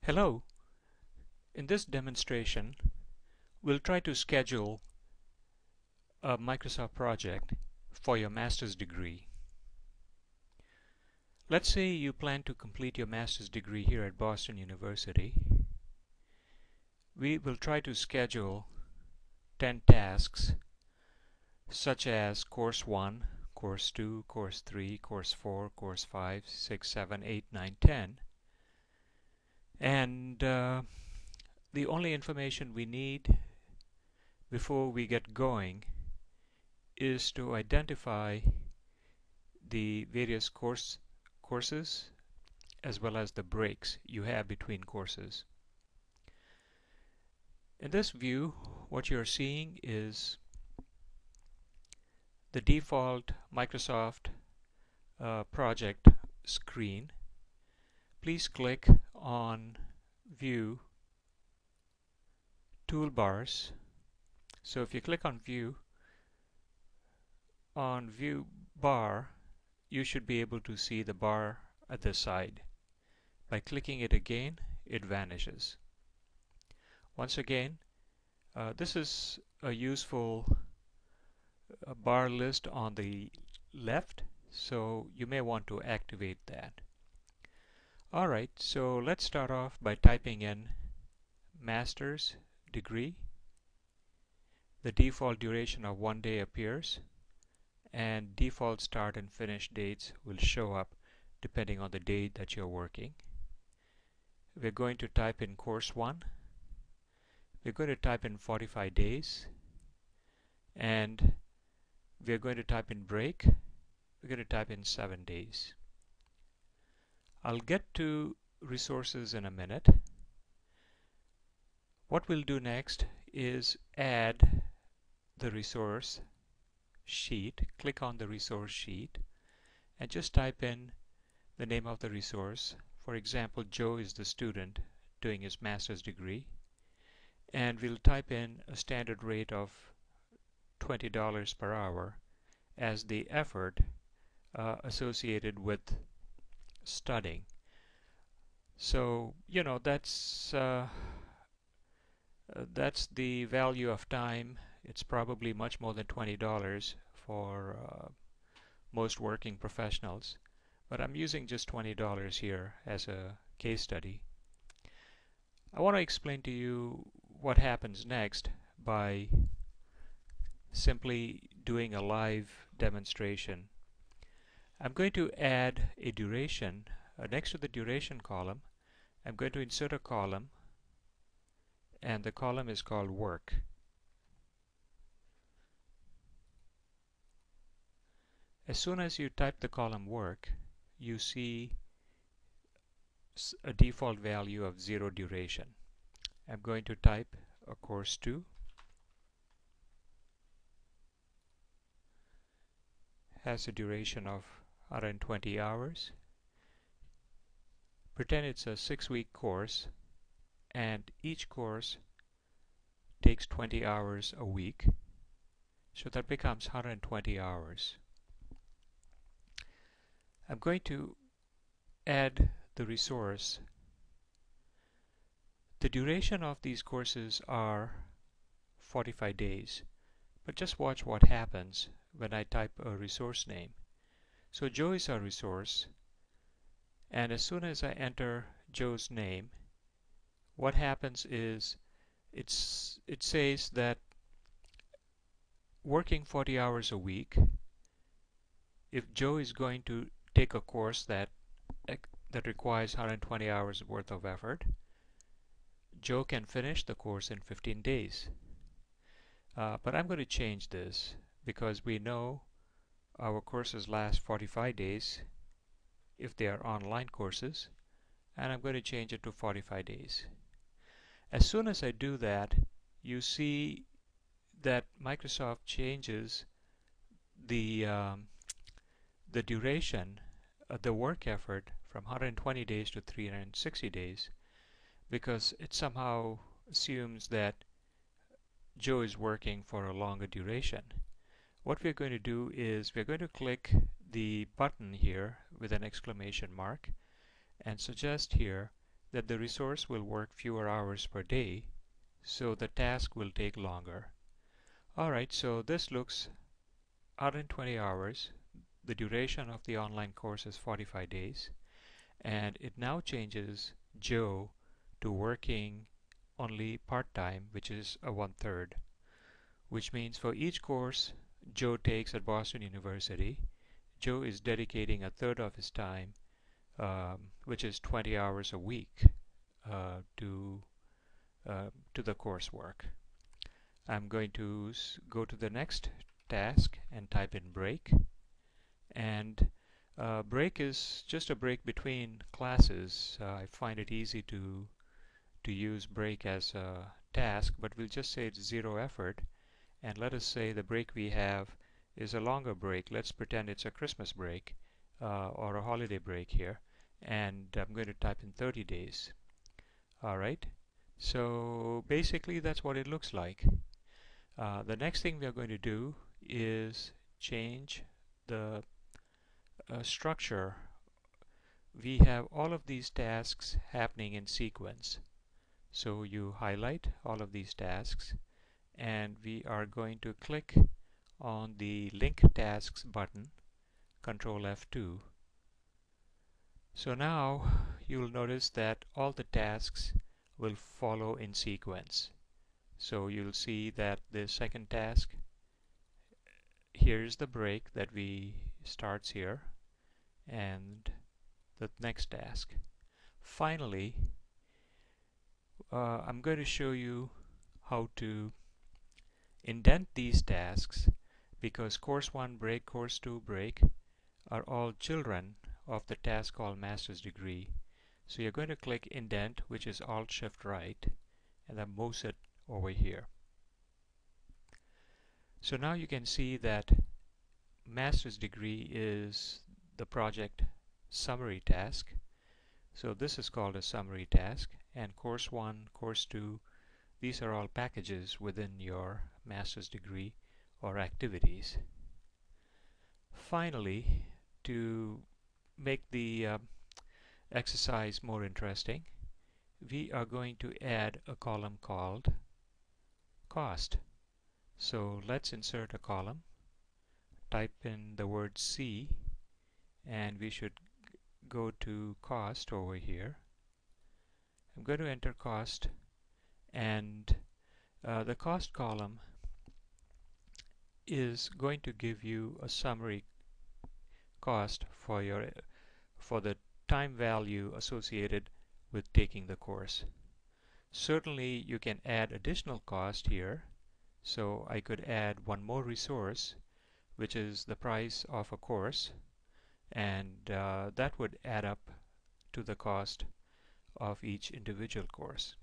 Hello. In this demonstration, we'll try to schedule a Microsoft project for your master's degree. Let's say you plan to complete your master's degree here at Boston University. We will try to schedule 10 tasks such as Course 1, Course 2, Course 3, Course 4, Course 5, 6, 7, 8, 9, 10. And the only information we need before we get going is to identify the various courses as well as the breaks you have between courses. In this view, what you're seeing is the default Microsoft project screen. Please click on View, Toolbars. So if you click on View bar, you should be able to see the bar at the side. By clicking it again, it vanishes. Once again, this is a useful bar list on the left, so you may want to activate that. Alright, so let's start off by typing in master's degree. The default duration of 1 day appears, and default start and finish dates will show up depending on the date that you're working. We're going to type in Course 1. We're going to type in 45 days, and we're going to type in break. We're going to type in 7 days. I'll get to resources in a minute. What we'll do next is add the resource sheet. Click on the resource sheet and just type in the name of the resource. For example, Joe is the student doing his master's degree, and we'll type in a standard rate of $20 per hour as the effort associated with studying. So that's the value of time. It's probably much more than $20 for most working professionals, but I'm using just $20 here as a case study. I want to explain to you what happens next by simply doing a live demonstration. I'm going to add a duration. Next to the duration column, I'm going to insert a column, and the column is called work. As soon as you type the column work, you see a default value of 0 duration. I'm going to type a Course 2. Has a duration of 120 hours. Pretend it's a 6-week course, and each course takes 20 hours a week, so that becomes 120 hours. I'm going to add the resource. The duration of these courses are 45 days, but just watch what happens when I type a resource name. So Joe is our resource, and as soon as I enter Joe's name, what happens is it says that working 40 hours a week, if Joe is going to take a course that requires 120 hours worth of effort, Joe can finish the course in 15 days. But I'm going to change this because we know our courses last 45 days if they are online courses, and I'm going to change it to 45 days. As soon as I do that, you see that Microsoft changes the duration of the work effort from 120 days to 360 days, because it somehow assumes that Joe is working for a longer duration. What we're going to do is we're going to click the button here with an exclamation mark and suggest here that the resource will work fewer hours per day, so the task will take longer. Alright, so this looks 120 hours. The duration of the online course is 45 days, and it now changes Joe to working only part-time, which is a 1/3, which means for each course Joe takes at Boston University, Joe is dedicating 1/3 of his time, which is 20 hours a week, to the coursework. I'm going to go to the next task and type in break, and break is just a break between classes. I find it easy to use break as a task, but we'll just say it's 0 effort, and let us say the break we have is a longer break. Let's pretend it's a Christmas break or a holiday break here, and I'm going to type in 30 days. Alright, so basically that's what it looks like. The next thing we are going to do is change the structure. We have all of these tasks happening in sequence. So you highlight all of these tasks, and we are going to click on the Link Tasks button, Control F2. So now you will notice that all the tasks will follow in sequence. So you'll see that the second task, here's the break that we starts here, and the next task. Finally, I'm going to show you how to indent these tasks, because course 1 break, course 2 break are all children of the task called master's degree. So you're going to click indent, which is Alt Shift right, and then moves it over here. So now you can see that master's degree is the project summary task. So this is called a summary task, and course 1, course 2, these are all packages within your master's degree or activities. Finally, to make the exercise more interesting, we are going to add a column called cost. So let's insert a column, type in the word C, and we should go to cost over here. I'm going to enter cost, and the cost column is going to give you a summary cost for the time value associated with taking the course. Certainly you can add additional cost here, so I could add one more resource, which is the price of a course, and that would add up to the cost of each individual course.